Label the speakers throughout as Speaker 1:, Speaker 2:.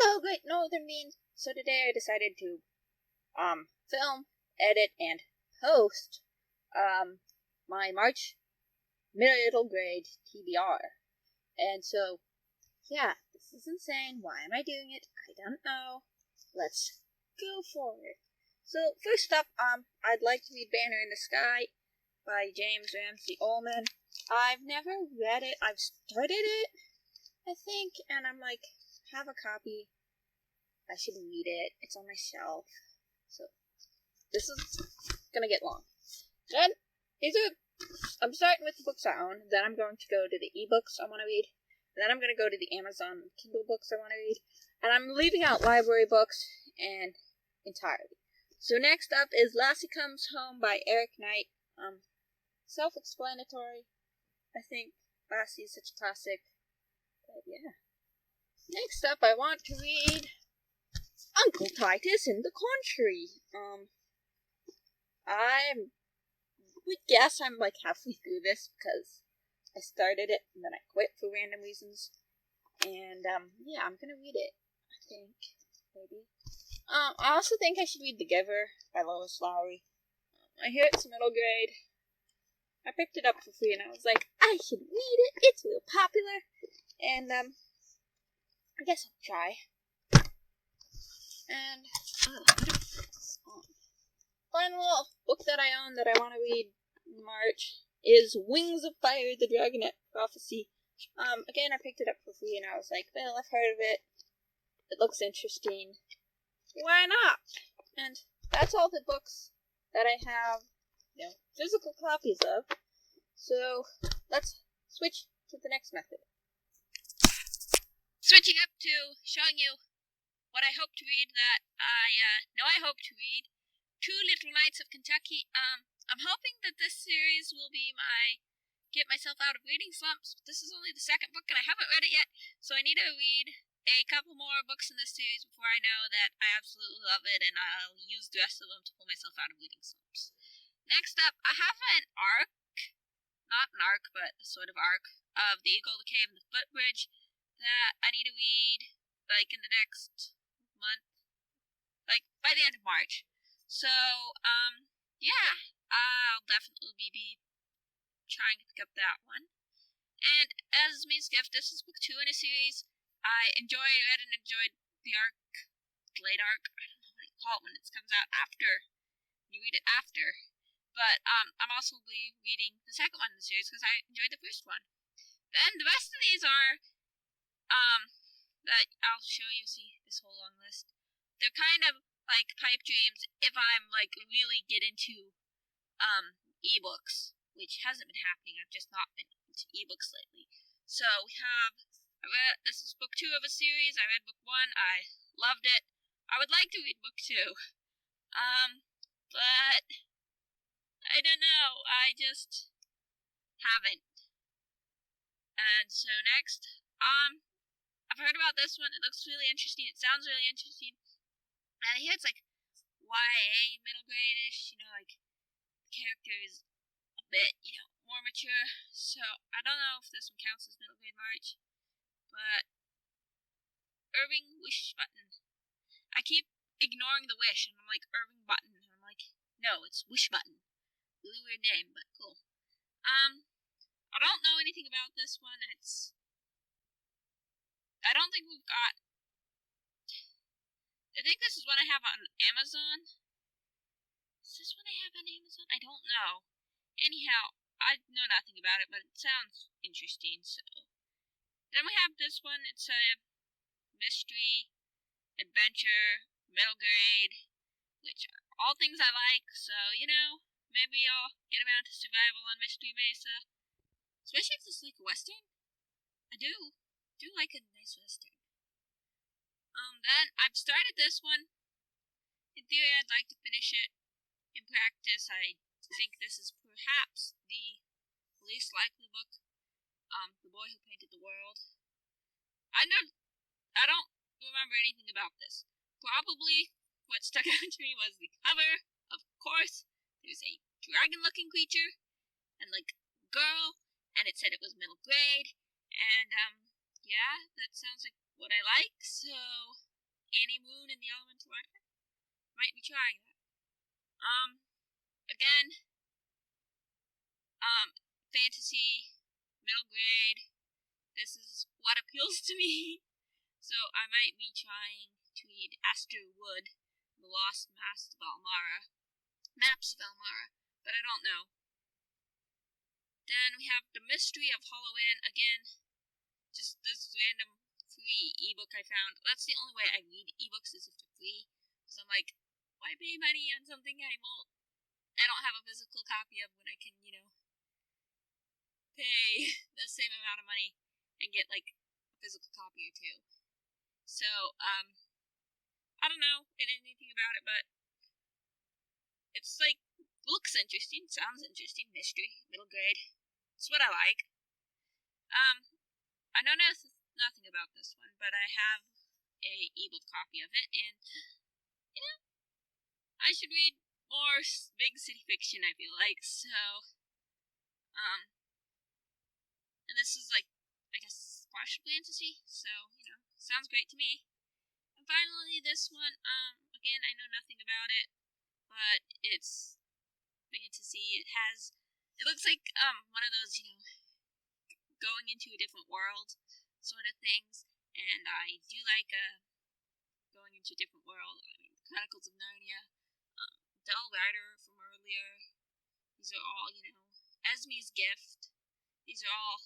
Speaker 1: Hello, Great Northern Beans. So today I decided to film, edit, and post my March middle grade TBR. And so, yeah, this is insane. Why am I doing it? I don't know. Let's go for it. So first up, I'd like to read Banner in the Sky by James Ramsey Ullman. I've never read it. I've started it, I think, and I'm like, have a copy. I should read it. It's on my shelf. So this is gonna get long. Then I'm starting with the books I own. Then I'm going to go to the ebooks I want to read. And then I'm going to go to the Amazon Kindle books I want to read. And I'm leaving out library books and entirely. So next up is Lassie Comes Home by Eric Knight. Self-explanatory. I think Lassie is such a classic. But yeah. Next up, I want to read Uncle Titus in the Corn Tree. I would guess I'm like halfway through this because I started it and then I quit for random reasons. And yeah, I'm gonna read it. I think maybe. I also think I should read The Giver by Lois Lowry. I hear it's middle grade. I picked it up for free and I was like, I should read it. It's real popular. And I guess I'll try. And final book that I own that I want to read in March is Wings of Fire, the Dragonette Prophecy. Again, I picked it up for free and I was like, well, I've heard of it. It looks interesting. Why not? And that's all the books that I have, physical copies of. So let's switch to the next method. Switching up to showing you what I hope to read that I know I hope to read. Two Little Knights of Kentucky. I'm hoping that this series will be my get myself out of reading slumps. But this is only the second book and I haven't read it yet, so I need to read a couple more books in this series before I know that I absolutely love it and I'll use the rest of them to pull myself out of reading slumps. Next up, I have an arc, not an arc, but a sort of arc of The Eagle, the Cave, and the Footbridge that I need to read, like, in the next month, like, by the end of March. So, yeah, I'll definitely be trying to pick up that one. And as Me's gift, this is book 2 in a series. I read and enjoyed the arc, late arc, I don't know what you call it when it comes out after, you read it after. But, I'm also reading the second one in the series because I enjoyed the first one. Then the rest of these are, that I'll show you, see, this whole long list. They're kind of like pipe dreams if I'm, like, really get into, ebooks, which hasn't been happening. I've just not been into ebooks lately. So we have, this is book 2 of a series. I read book 1. I loved it. I would like to read book 2. But I don't know. I just haven't. And so next, I've heard about this one. It looks really interesting. It sounds really interesting. And I hear it's like YA, middle grade-ish. Like the character is a bit, more mature. So I don't know if this one counts as middle grade March. But Irving Wish Button. I keep ignoring the wish, and I'm like, Irving Button. And I'm like, no, it's Wish Button. Really weird name, but cool. I don't know anything about this one. I don't think we've got... I think this is one I have on Amazon. Is this one I have on Amazon? I don't know. Anyhow, I know nothing about it, but it sounds interesting, so... Then we have this one. It's a mystery, adventure, middle grade, which are all things I like, so, maybe I'll get around to Survival on Mystery Mesa. Especially if it's like a western. I do like a nice western. Then I've started this one. In theory, I'd like to finish it. In practice, I think this is perhaps the least likely book. The Boy Who Painted the World. I don't remember anything about this. Probably what stuck out to me was the cover. Of course, there's a dragon-looking creature and like girl, and it said it was middle grade. And yeah, that sounds like what I like. So might be trying that. Again, fantasy, middle grade. This is what appeals to me. So I might be trying to read Aster Wood, The Lost Maps of Elmara, but I don't know. Then we have The Mystery of Hollow Inn. Again, just this random free ebook I found. That's the only way I read ebooks, is if they're free. Because I'm like, why pay money on something I don't have a physical copy of when I can, pay the same amount of money and get like a physical copy or two. So, I don't know anything about it, but it's like, looks interesting, sounds interesting, mystery, middle grade. It's what I like. I know nothing about this one, but I have a ebook copy of it, and, I should read more big city fiction, I feel like, so, and this is like, I guess, partial fantasy, so, sounds great to me. And finally, this one, again, I know nothing about it, but it's fantasy. It looks like, one of those, going into a different world sort of things, and I do like, going into a different world. I mean, Chronicles of Narnia, Dull Rider from earlier. These are all, Esme's Gift. These are all,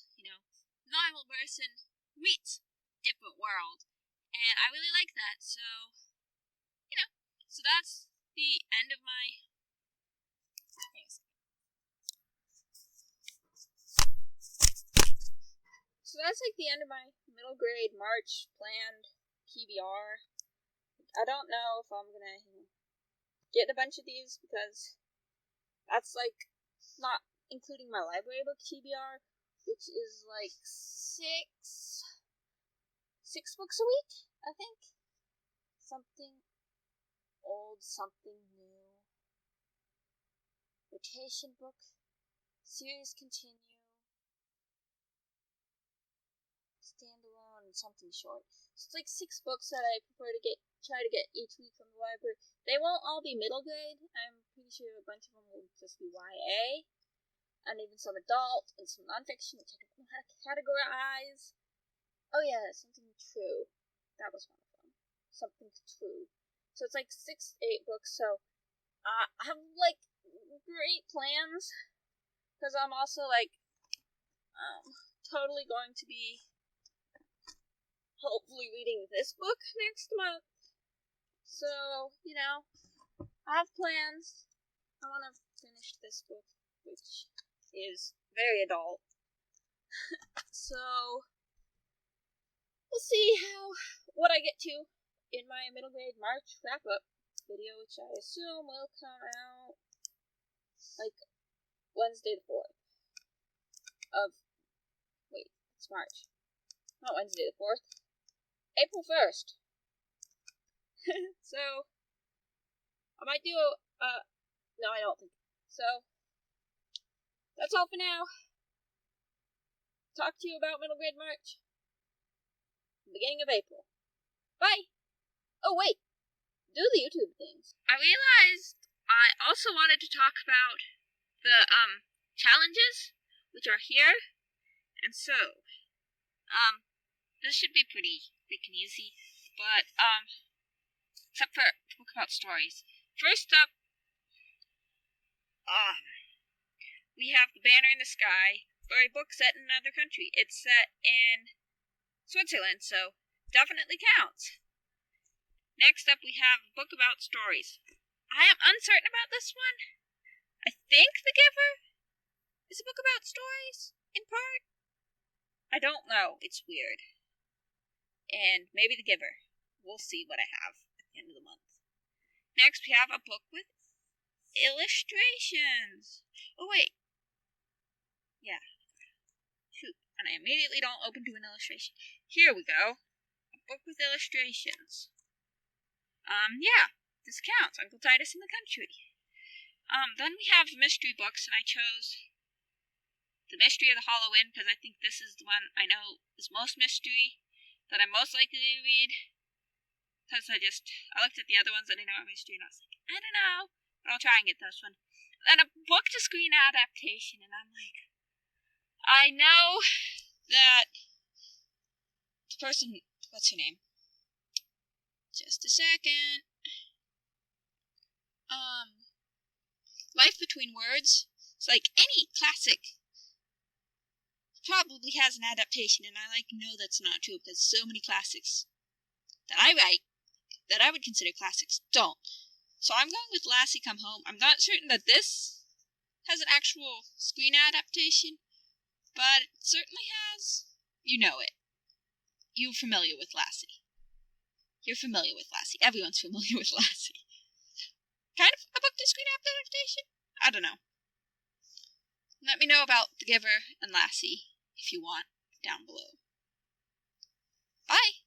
Speaker 1: normal person meets different world. And I really like that, so, so that's the end of my... So that's like the end of my middle grade March planned TBR. I don't know if I'm gonna get a bunch of these, because that's like not including my library book TBR, which is like six books a week, I think. Something old, something new. Rotation book. Series continue. Standalone, and something short. So it's like 6 books that I prefer to try to get each week from the library. They won't all be middle grade. I'm pretty sure a bunch of them will just be YA, and even some adult and some nonfiction, which I don't know how to categorize. Oh yeah, something true. That was one of them. Something true. So it's like 6, 8 books. So I have like great plans, because I'm also like totally going to be hopefully reading this book next month. So, I have plans. I want to finish this book, which is very adult. So, we'll see what I get to in my middle grade March wrap-up video, which I assume will come out like Wednesday the 4th of... Wait, it's March. Not Wednesday the 4th. April 1st. So, I might do no, I don't think. So, that's all for now. Talk to you about middle grade March. Beginning of April. Bye! Oh, wait. Do the YouTube things. I realized I also wanted to talk about the, challenges, which are here. And so, this should be pretty quick and easy, but, except for Book About Stories. First up, we have The Banner in the Sky, for a book set in another country. It's set in Switzerland, so definitely counts. Next up, we have Book About Stories. I am uncertain about this one. I think The Giver is a book about stories, in part. I don't know. It's weird. And maybe The Giver. We'll see what I have at the end of the month. Next, we have a book with illustrations. Oh, wait. Yeah. Shoot. And I immediately don't open to an illustration. Here we go. A book with illustrations. Yeah. This counts. Uncle Titus in the Country. Then we have mystery books, and I chose The Mystery of the Hollow Inn, because I think this is the one I know is most mystery, that I'm most likely to read. because I looked at the other ones that I know on my screen. I was like, I don't know, but I'll try and get this one. Then a book-to-screen adaptation, and I'm like, I know that the person, what's her name? Just a second. Life Between Words. It's like any classic probably has an adaptation, and I know that's not true because so many classics that I write that I would consider classics don't. So I'm going with Lassie Come Home. I'm not certain that this has an actual screen adaptation, but it certainly has. You know it. You're familiar with Lassie. You're familiar with Lassie. Everyone's familiar with Lassie. Kind of a book-to-screen adaptation? I don't know. Let me know about The Giver and Lassie if you want down below. Bye!